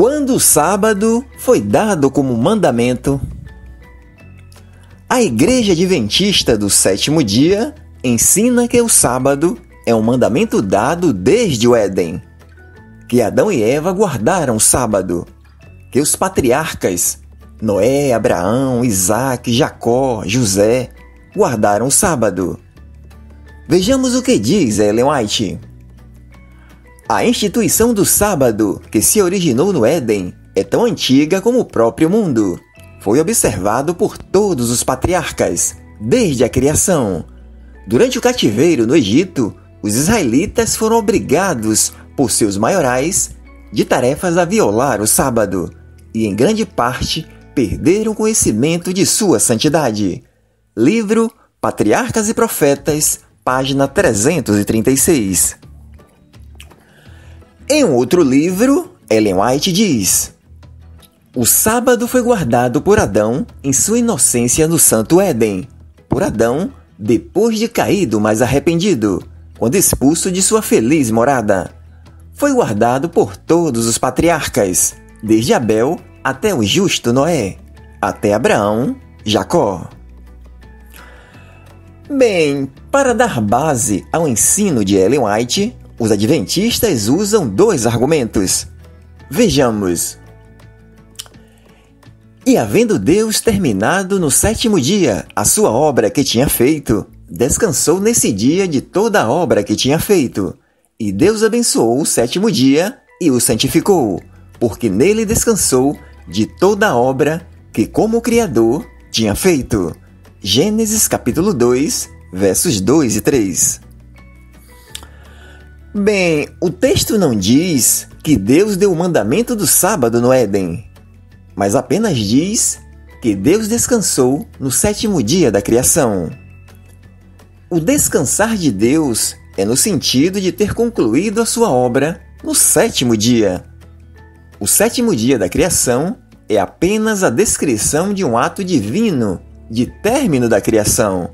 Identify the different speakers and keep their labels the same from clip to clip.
Speaker 1: Quando o sábado foi dado como mandamento? A Igreja Adventista do Sétimo Dia ensina que o sábado é um mandamento dado desde o Éden, que Adão e Eva guardaram o sábado, que os patriarcas Noé, Abraão, Isaac, Jacó, José guardaram o sábado. Vejamos o que diz Ellen White. A instituição do sábado, que se originou no Éden, é tão antiga como o próprio mundo. Foi observado por todos os patriarcas, desde a criação. Durante o cativeiro no Egito, os israelitas foram obrigados, por seus maiorais, de tarefas a violar o sábado, e em grande parte perderam conhecimento de sua santidade. Livro Patriarcas e Profetas, página 336. Em um outro livro, Ellen White diz: o sábado foi guardado por Adão em sua inocência no Santo Éden. Por Adão, depois de caído, mas arrependido, quando expulso de sua feliz morada. Foi guardado por todos os patriarcas, desde Abel até o justo Noé, até Abraão, Jacó. Bem, para dar base ao ensino de Ellen White, os adventistas usam dois argumentos. Vejamos. E havendo Deus terminado no sétimo dia a sua obra que tinha feito, descansou nesse dia de toda a obra que tinha feito. E Deus abençoou o sétimo dia e o santificou, porque nele descansou de toda a obra que como Criador tinha feito. Gênesis capítulo 2, versos 2 e 3. Bem, o texto não diz que Deus deu o mandamento do sábado no Éden, mas apenas diz que Deus descansou no sétimo dia da criação. O descansar de Deus é no sentido de ter concluído a sua obra no sétimo dia. O sétimo dia da criação é apenas a descrição de um ato divino de término da criação,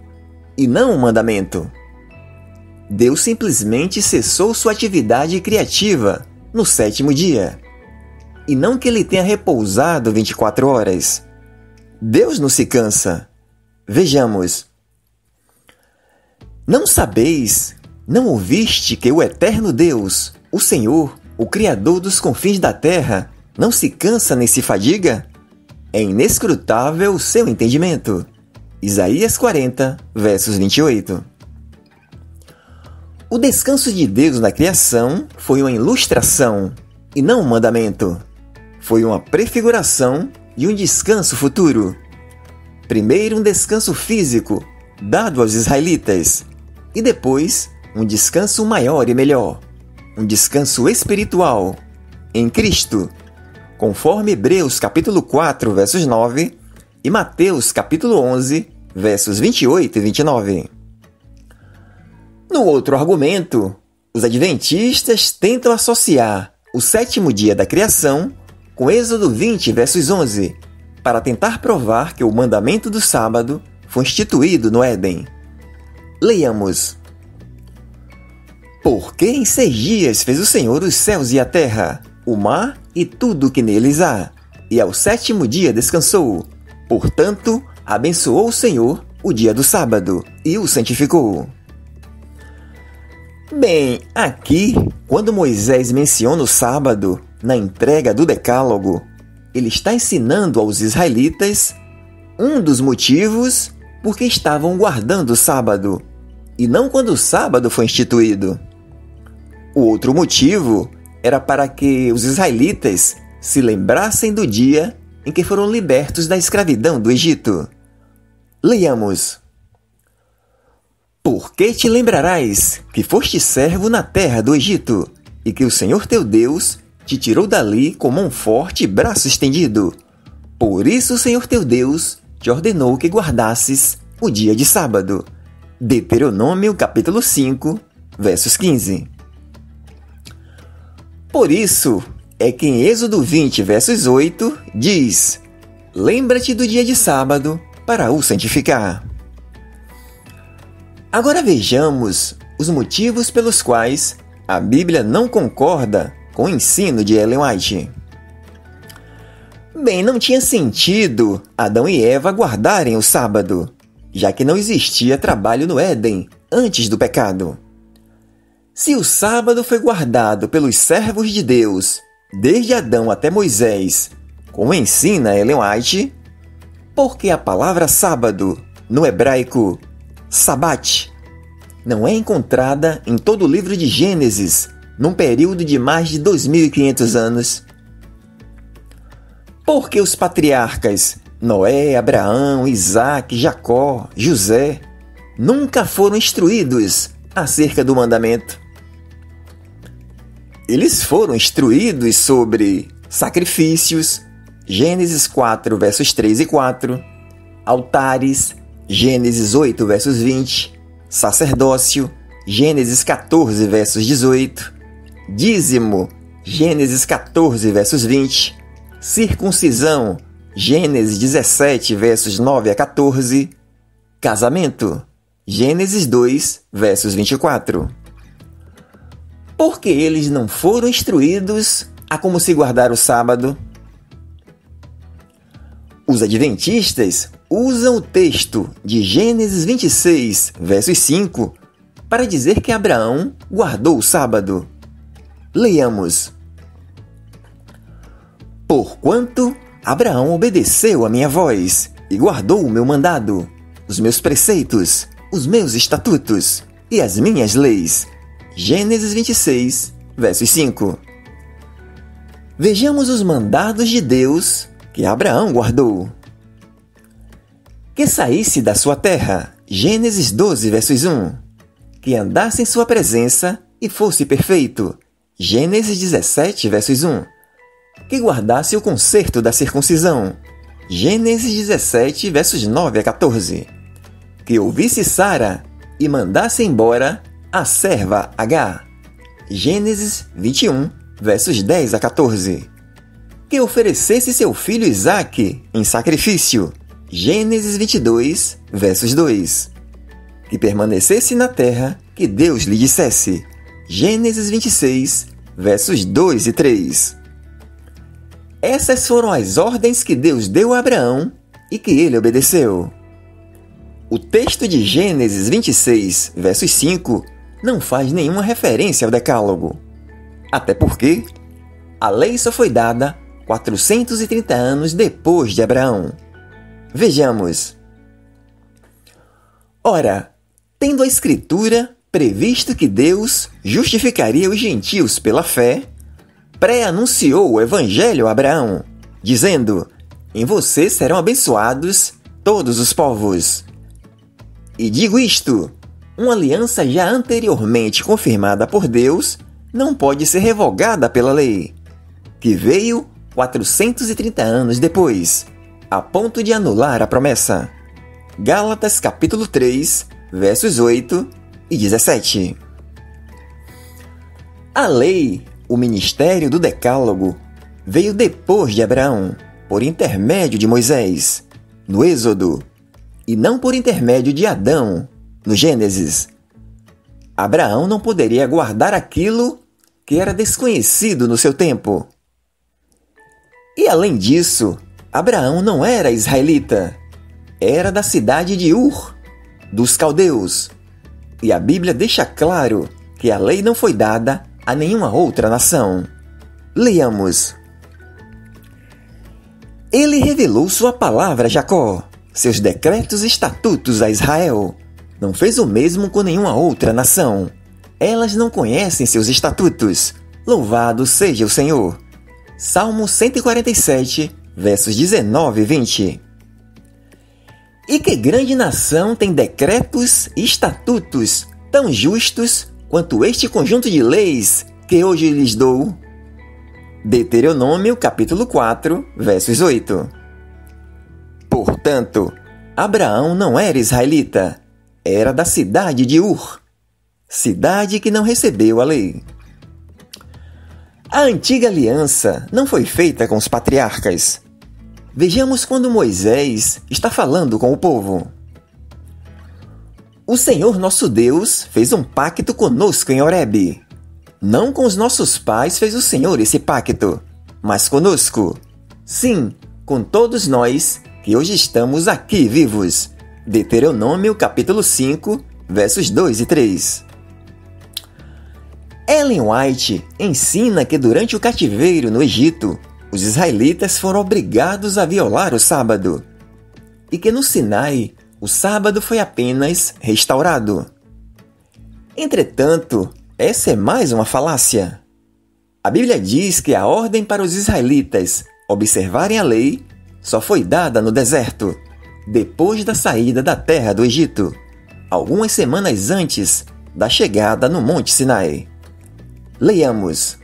Speaker 1: e não um mandamento. Deus simplesmente cessou sua atividade criativa no sétimo dia, e não que ele tenha repousado 24 horas. Deus não se cansa. Vejamos. Não sabeis, não ouviste que o eterno Deus, o Senhor, o Criador dos confins da terra, não se cansa nem se fadiga? É inescrutável o seu entendimento. Isaías 40, versos 28. O descanso de Deus na criação foi uma ilustração, e não um mandamento. Foi uma prefiguração de um descanso futuro. Primeiro um descanso físico, dado aos israelitas, e depois um descanso maior e melhor, um descanso espiritual, em Cristo, conforme Hebreus capítulo 4, versos 9, e Mateus capítulo 11, versos 28 e 29. No outro argumento, os adventistas tentam associar o sétimo dia da criação com Êxodo 20, versos 11, para tentar provar que o mandamento do sábado foi instituído no Éden. Leiamos. Porque em 6 dias fez o Senhor os céus e a terra, o mar e tudo o que neles há, e ao sétimo dia descansou. Portanto, abençoou o Senhor o dia do sábado e o santificou. Bem, aqui, quando Moisés menciona o sábado na entrega do Decálogo, ele está ensinando aos israelitas um dos motivos por que estavam guardando o sábado, e não quando o sábado foi instituído. O outro motivo era para que os israelitas se lembrassem do dia em que foram libertos da escravidão do Egito. Leiamos. Porque te lembrarás que foste servo na terra do Egito, e que o Senhor teu Deus te tirou dali com mão forte e braço estendido. Por isso o Senhor teu Deus te ordenou que guardasses o dia de sábado. Deuteronômio capítulo 5, versos 15. Por isso é que em Êxodo 20, versos 8, diz: lembra-te do dia de sábado para o santificar. Agora vejamos os motivos pelos quais a Bíblia não concorda com o ensino de Ellen White. Bem, não tinha sentido Adão e Eva guardarem o sábado, já que não existia trabalho no Éden antes do pecado. Se o sábado foi guardado pelos servos de Deus, desde Adão até Moisés, como ensina Ellen White, por que a palavra sábado, no hebraico sabat, não é encontrada em todo o livro de Gênesis, num período de mais de 2.500 anos? Por que os patriarcas Noé, Abraão, Isaque, Jacó, José nunca foram instruídos acerca do mandamento? Eles foram instruídos sobre sacrifícios, Gênesis 4, versos 3 e 4, altares, Gênesis 8, versos 20, sacerdócio, Gênesis 14, versos 18, dízimo, Gênesis 14, versos 20, circuncisão, Gênesis 17, versos 9 a 14, casamento, Gênesis 2, versos 24. Por que eles não foram instruídos a como se guardar o sábado? Os adventistas usam o texto de Gênesis 26, versos 5, para dizer que Abraão guardou o sábado. Leiamos. Porquanto Abraão obedeceu a minha voz e guardou o meu mandado, os meus preceitos, os meus estatutos e as minhas leis. Gênesis 26, versos 5. Vejamos os mandados de Deus que Abraão guardou. Que saísse da sua terra, Gênesis 12, versos 1. Que andasse em sua presença e fosse perfeito, Gênesis 17, versos 1. Que guardasse o concerto da circuncisão, Gênesis 17, versos 9 a 14. Que ouvisse Sara e mandasse embora a serva Agar, Gênesis 21, versos 10 a 14. Que oferecesse seu filho Isaque em sacrifício, Gênesis 22, versos 2. Que permanecesse na terra que Deus lhe dissesse, Gênesis 26, versos 2 e 3. Essas foram as ordens que Deus deu a Abraão e que ele obedeceu. O texto de Gênesis 26, versos 5, não faz nenhuma referência ao Decálogo. Até porque a lei só foi dada 430 anos depois de Abraão. Vejamos. Ora, tendo a Escritura previsto que Deus justificaria os gentios pela fé, pré-anunciou o Evangelho a Abraão, dizendo: em você serão abençoados todos os povos. E digo isto: uma aliança já anteriormente confirmada por Deus não pode ser revogada pela lei, que veio 430 anos depois, a ponto de anular a promessa. Gálatas capítulo 3, versos 8 e 17. A lei, o ministério do Decálogo, veio depois de Abraão, por intermédio de Moisés, no Êxodo, e não por intermédio de Adão, no Gênesis. Abraão não poderia guardar aquilo que era desconhecido no seu tempo. E além disso, Abraão não era israelita, era da cidade de Ur, dos caldeus. E a Bíblia deixa claro que a lei não foi dada a nenhuma outra nação. Leiamos. Ele revelou sua palavra a Jacó, seus decretos e estatutos a Israel. Não fez o mesmo com nenhuma outra nação. Elas não conhecem seus estatutos. Louvado seja o Senhor. Salmo 147, versos 19 e 20. E que grande nação tem decretos e estatutos tão justos quanto este conjunto de leis que hoje lhes dou? Deuteronômio capítulo 4, versos 8. Portanto, Abraão não era israelita, era da cidade de Ur, cidade que não recebeu a lei. A antiga aliança não foi feita com os patriarcas. Vejamos quando Moisés está falando com o povo. O Senhor nosso Deus fez um pacto conosco em Horebe. Não com os nossos pais fez o Senhor esse pacto, mas conosco. Sim, com todos nós que hoje estamos aqui vivos. Deuteronômio capítulo 5, versos 2 e 3. Ellen White ensina que durante o cativeiro no Egito, os israelitas foram obrigados a violar o sábado, e que no Sinai, o sábado foi apenas restaurado. Entretanto, essa é mais uma falácia. A Bíblia diz que a ordem para os israelitas observarem a lei só foi dada no deserto, depois da saída da terra do Egito, algumas semanas antes da chegada no Monte Sinai. Leiamos.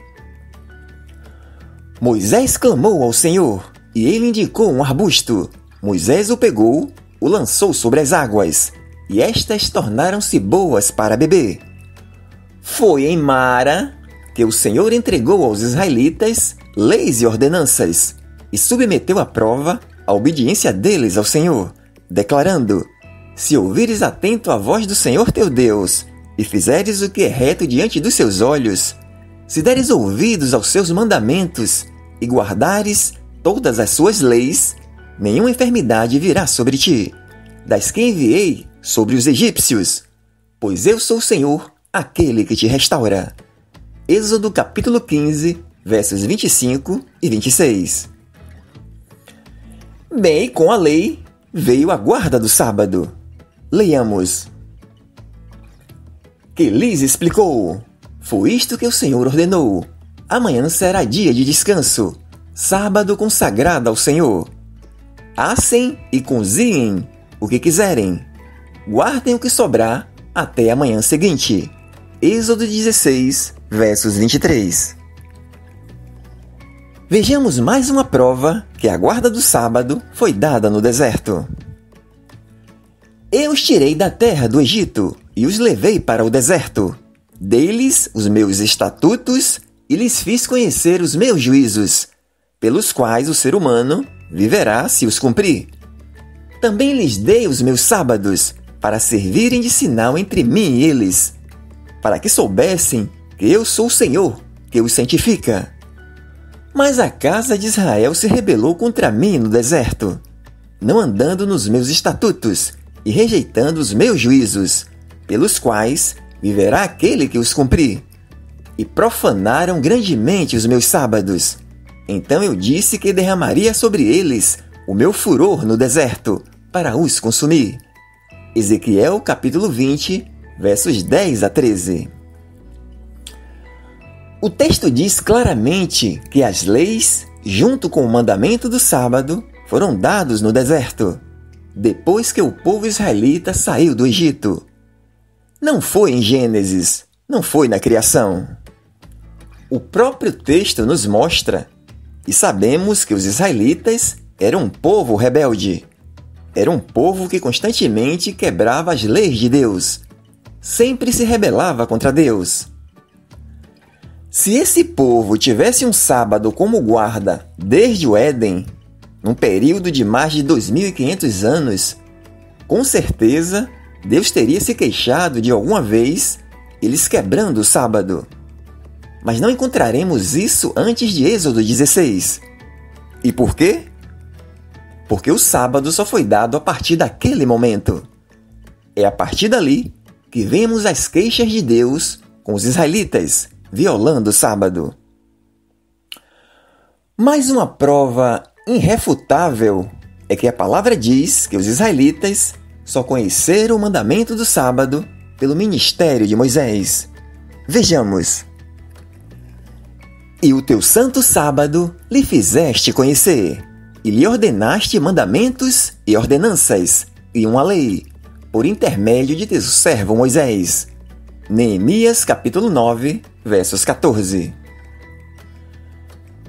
Speaker 1: Moisés clamou ao Senhor, e ele indicou um arbusto. Moisés o pegou, o lançou sobre as águas, e estas tornaram-se boas para beber. Foi em Mara que o Senhor entregou aos israelitas leis e ordenanças, e submeteu à prova a obediência deles ao Senhor, declarando: Se ouvires atento a voz do Senhor teu Deus, e fizeres o que é reto diante dos seus olhos, se deres ouvidos aos seus mandamentos, e guardares todas as suas leis, nenhuma enfermidade virá sobre ti, das que enviei sobre os egípcios, pois eu sou o Senhor, aquele que te restaura. Êxodo capítulo 15, versos 25 e 26. Bem, com a lei veio a guarda do sábado. Leiamos. Que lhes explicou: Foi isto que o Senhor ordenou. Amanhã será dia de descanso, sábado consagrado ao Senhor. Assem e cozinhem o que quiserem. Guardem o que sobrar até a manhã seguinte. Êxodo 16, versos 23. Vejamos mais uma prova que a guarda do sábado foi dada no deserto. Eu os tirei da terra do Egito e os levei para o deserto. Dei-lhes os meus estatutos e lhes fiz conhecer os meus juízos, pelos quais o ser humano viverá se os cumprir. Também lhes dei os meus sábados, para servirem de sinal entre mim e eles, para que soubessem que eu sou o Senhor, que os santifica. Mas a casa de Israel se rebelou contra mim no deserto, não andando nos meus estatutos e rejeitando os meus juízos, pelos quais viverá aquele que os cumprir. E profanaram grandemente os meus sábados. Então eu disse que derramaria sobre eles o meu furor no deserto, para os consumir. Ezequiel capítulo 20, versos 10 a 13. O texto diz claramente que as leis, junto com o mandamento do sábado, foram dados no deserto, depois que o povo israelita saiu do Egito. Não foi em Gênesis, não foi na criação. O próprio texto nos mostra, e sabemos que os israelitas eram um povo rebelde. Era um povo que constantemente quebrava as leis de Deus, sempre se rebelava contra Deus. Se esse povo tivesse um sábado como guarda desde o Éden, num período de mais de 2.500 anos, com certeza Deus teria se queixado de alguma vez eles quebrando o sábado. Mas não encontraremos isso antes de Êxodo 16. E por quê? Porque o sábado só foi dado a partir daquele momento. É a partir dali que vemos as queixas de Deus com os israelitas, violando o sábado. Mais uma prova irrefutável é que a palavra diz que os israelitas só conheceram o mandamento do sábado pelo ministério de Moisés. Vejamos. E o teu santo sábado lhe fizeste conhecer, e lhe ordenaste mandamentos e ordenanças, e uma lei, por intermédio de teu servo Moisés. Neemias capítulo 9, versos 14.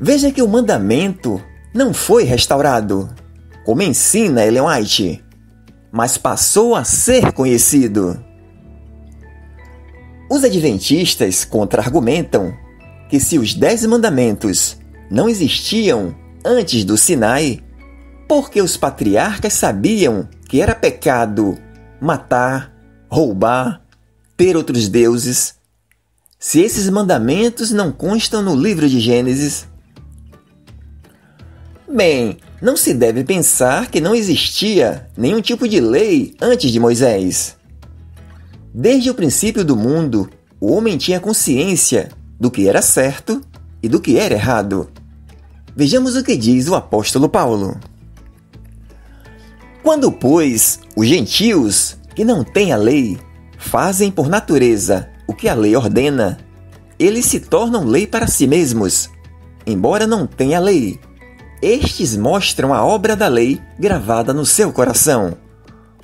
Speaker 1: Veja que o mandamento não foi restaurado, como ensina Ellen White, mas passou a ser conhecido. Os adventistas contra-argumentam que se os 10 mandamentos não existiam antes do Sinai, porque os patriarcas sabiam que era pecado matar, roubar, ter outros deuses. Se esses mandamentos não constam no livro de Gênesis, bem, não se deve pensar que não existia nenhum tipo de lei antes de Moisés. Desde o princípio do mundo, o homem tinha consciência do que era certo e do que era errado. Vejamos o que diz o apóstolo Paulo. Quando, pois, os gentios, que não têm a lei, fazem por natureza o que a lei ordena, eles se tornam lei para si mesmos, embora não tenham a lei. Estes mostram a obra da lei gravada no seu coração,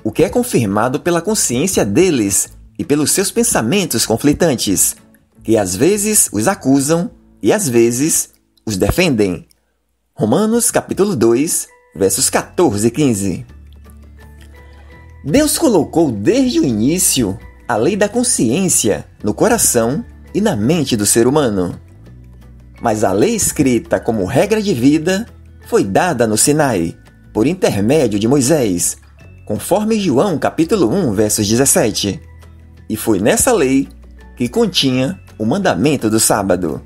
Speaker 1: o que é confirmado pela consciência deles e pelos seus pensamentos conflitantes, que às vezes os acusam e às vezes os defendem. Romanos capítulo 2, versos 14 e 15. Deus colocou desde o início a lei da consciência no coração e na mente do ser humano. Mas a lei escrita como regra de vida foi dada no Sinai, por intermédio de Moisés, conforme João capítulo 1, versos 17. E foi nessa lei que continha o mandamento do sábado.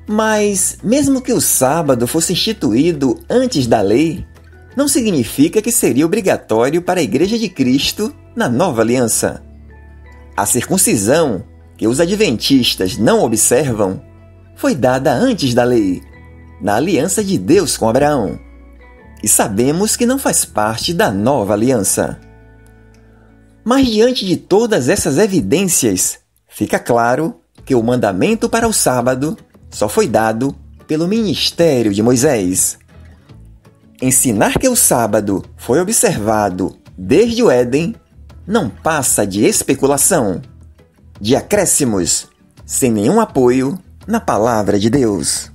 Speaker 1: Mas, mesmo que o sábado fosse instituído antes da lei, não significa que seria obrigatório para a Igreja de Cristo na Nova Aliança. A circuncisão, que os adventistas não observam, foi dada antes da lei, na aliança de Deus com Abraão. E sabemos que não faz parte da Nova Aliança. Mas diante de todas essas evidências, fica claro que o mandamento para o sábado só foi dado pelo ministério de Moisés. Ensinar que o sábado foi observado desde o Éden não passa de especulação, de acréscimos, sem nenhum apoio na palavra de Deus.